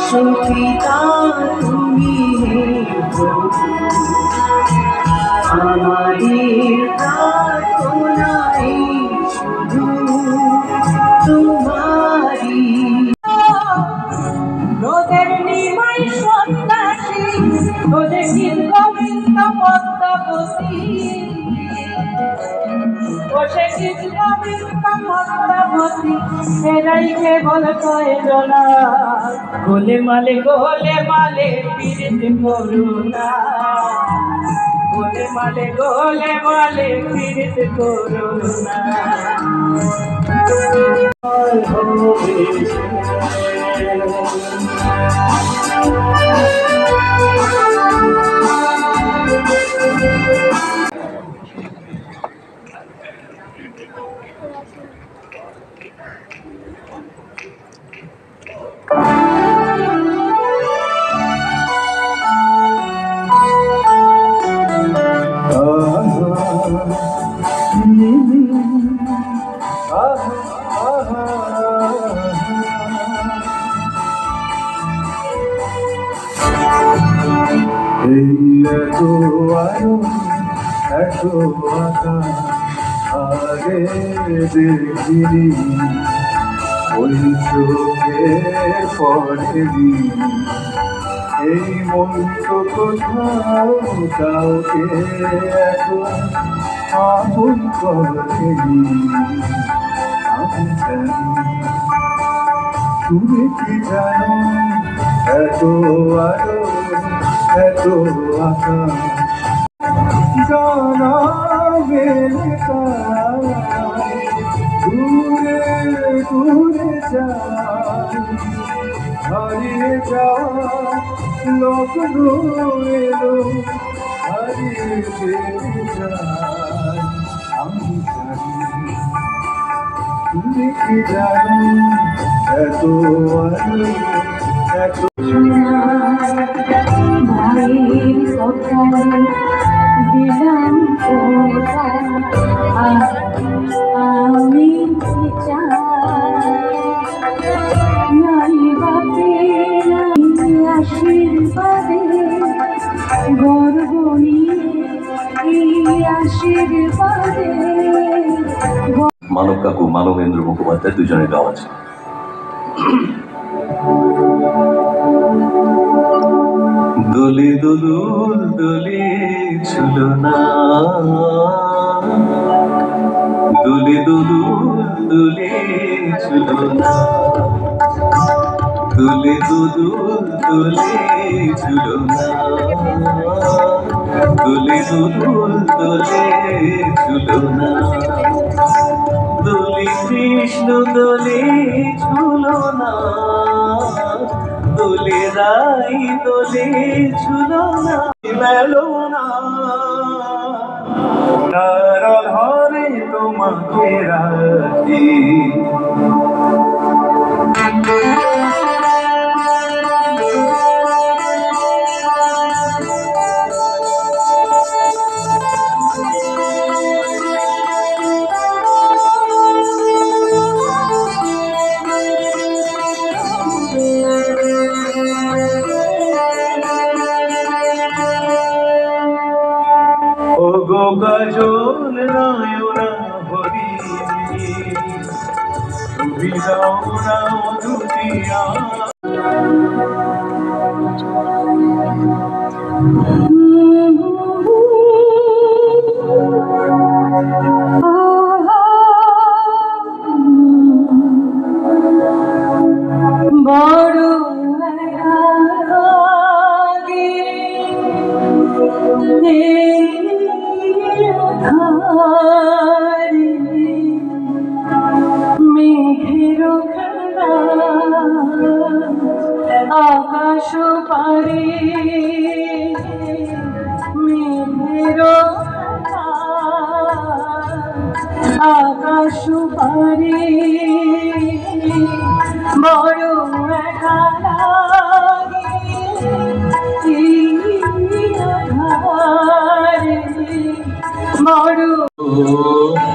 সুপিতা তুমি আমাদের প্রার্থনাই শুধু তোমারি রোদের নিমাই সন্ন্যাসী রোদে গীত গোবিন্দ পদ্মাবতী বসে গীত গোবিন্দ পদ্মাবতী এরাই কেবল কয়জনা গোলে মালে পীড়িত করুণা গোলে মালে পীড়িত করুণা আগে দেখিনি ওই চোখে পড়েনি এই মন তো কোথাও কাউকে এখন আপন করেনি আমি জানি তুমি কি জানো এত আলো এত আকাশ জানা মেলে দূরে দূরে যায় হারিয়ে যাওয়া লগ্ন এলো হারিয়ে যায় আমি জানি তুমি কি জানো এত আলো এত ভাইয়ের কথা দিলাম আমি নাই বাপে আশীর্বাদে গর্ব নিয়ে আশীর্বাদে মানব কাকু মানবেন্দ্র মুখোপাধ্যায় দুজনের গাওয়া আছে। দোলে দোলুল দোলে ছিল না দোলে দোলুল দোলে ছিল না দোলে দোলুল দোলে ছিল না দোলে দোলুল দোলে ছিল না দোলে কৃষ্ণ দোলে ছিল না দোলে রাই দোলে ছিল না মেলো না তার ধরে তোমাকে রাখি গো গজল নয়না হরি তুমি যাও না দুটিয়া বড় মেঘের খেলা আকাশ পারে আসবারে বড় একা লাগে এই আধারে বড়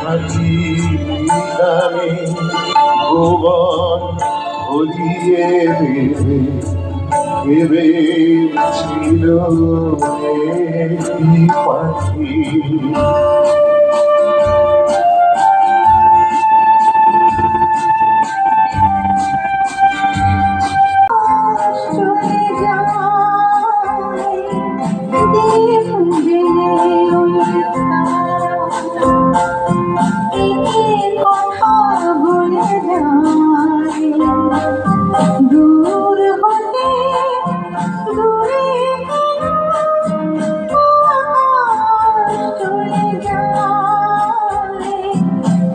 হাতি গানে গোবর হরিয়ে দেবে ভেবে ছিল একটি পাখি চলে যায় দেখুন জেনে ওই কথা বলে যায় দূর হতে দূরে চলে যায়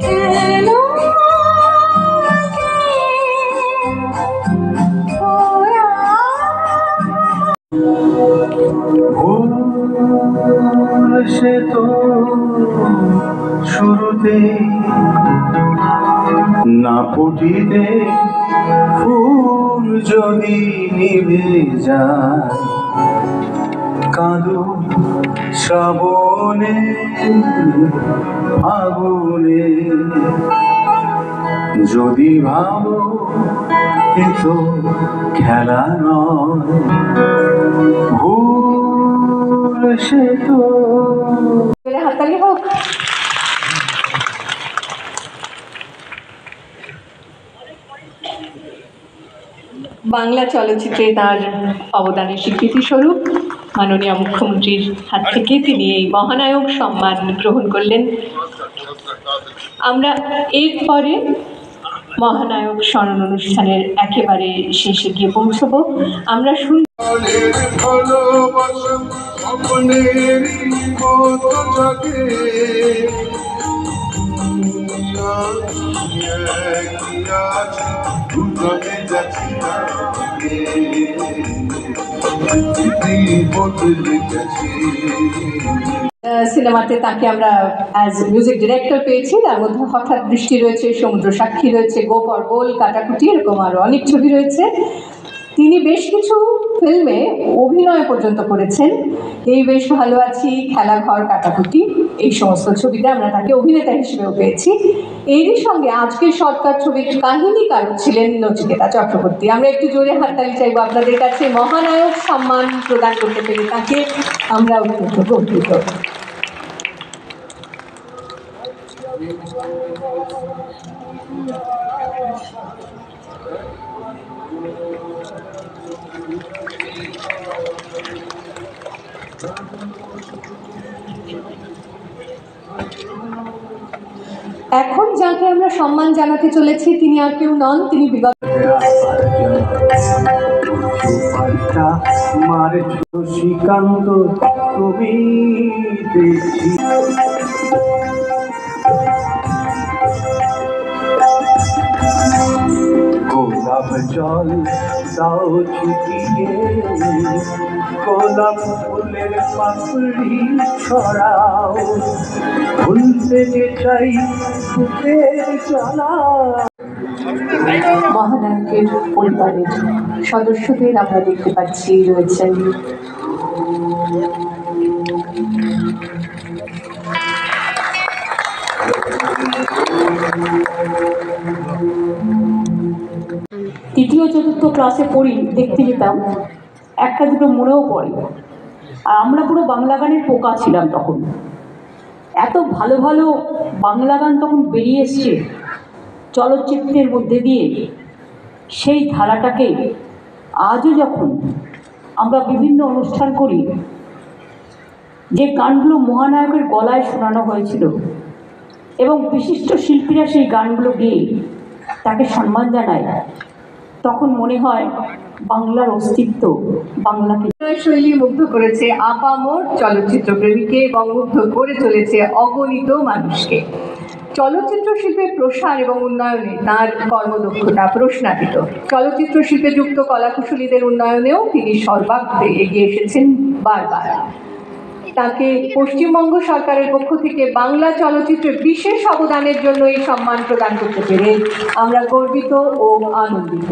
কেন ভুল সে তো শুরুতে না ফুটিতে ফুল যদি নিভে যায় কাঁদো শ্রাবণে আগুনে যদি ভাবো এ তো খেলা নয় ভুল সে তো হাততালি হোক। বাংলা চলচ্চিত্রে তার অবদানের স্বীকৃতিস্বরূপ মাননীয় মুখ্যমন্ত্রীর হাত থেকে তিনি এই মহানায়ক সম্মান গ্রহণ করলেন। আমরা এরপরে মহানায়ক স্মরণ অনুষ্ঠানের একেবারে শেষে গিয়ে পৌঁছবো। আমরা শুন ভালোবাসা স্বপ্নের মতো জাগে দুজনে যাচ্ছি বদলে গেছে সিনেমাতে তাকে আমরা অ্যাজ মিউজিক ডিরেক্টর পেয়েছি। তার মধ্যে হঠাৎ বৃষ্টি রয়েছে, সমুদ্র সাক্ষী রয়েছে, গোপর গোল, কাটাকুটি, এরকম আরও অনেক ছবি রয়েছে। তিনি বেশ কিছু ফিল্মে অভিনয় পর্যন্ত করেছেন। এই বেশ ভালো আছি, খেলাঘর, কাটাকুটি, এই সমস্ত ছবিতে আমরা তাকে অভিনেতা হিসেবেও পেয়েছি। এরই সঙ্গে আজকের সরকার ছবির কাহিনীকারক ছিলেন নচিকেতা চক্রবর্তী। আমরা একটু জোরে হাততালি চাইবো আপনাদের কাছে। মহানায়ক সম্মান প্রদান করতে পেরে তাকে আমরা অত্যন্ত গর্বিত। এখন যাকে আমরা সম্মান জানাতে চলেছি তিনি আর কেউ নন, তিনি বিগত মার শ্রীকান্ত তুমি দেখি গোলাপ জল দাও ছুটিয়ে গোলাপ ফুলের পাপড়ি ছড়াও ভুলতে যে চাই ফুলের চলা মহানায়কের পরিবারের সদস্যদের আমরা দেখতে পাচ্ছি রয়েছেন তৃতীয় চতুর্থ ক্লাসে পড়ি, দেখতে যেতাম, একটা দুটো মনেও পড়ে। আর আমরা পুরো বাংলা গানের পোকা ছিলাম তখন। এত ভালো ভালো বাংলা গান তখন বেরিয়ে এসছে চলচ্চিত্রের মধ্যে দিয়ে। সেই ধারাটাকে আজও যখন আমরা বিভিন্ন অনুষ্ঠান করি, যে গানগুলো মহানায়কের গলায় শোনানো হয়েছিল এবং বিশিষ্ট শিল্পীরা সেই গানগুলো গেয়ে তাকে সম্মান জানায়, তখন মনে হয় বাংলার অস্তিত্ব, বাংলাকে শৈলী মুগ্ধ করেছে আপামর চলচ্চিত্র প্রেমীকে এবং মুগ্ধ করে চলেছে অগণিত মানুষকে। চলচ্চিত্র শিল্পের প্রসার এবং উন্নয়নে তার কর্মদক্ষতা প্রশ্নাতীত। চলচ্চিত্র শিল্পে যুক্ত কলাকুশলীদের উন্নয়নেও তিনি সর্বাগ্রে এগিয়ে এসেছেন বারবার। তাকে পশ্চিমবঙ্গ সরকারের পক্ষ থেকে বাংলা চলচ্চিত্রে বিশেষ অবদানের জন্য এই সম্মান প্রদান করতে পেরে আমরা গর্বিত ও আনন্দিত।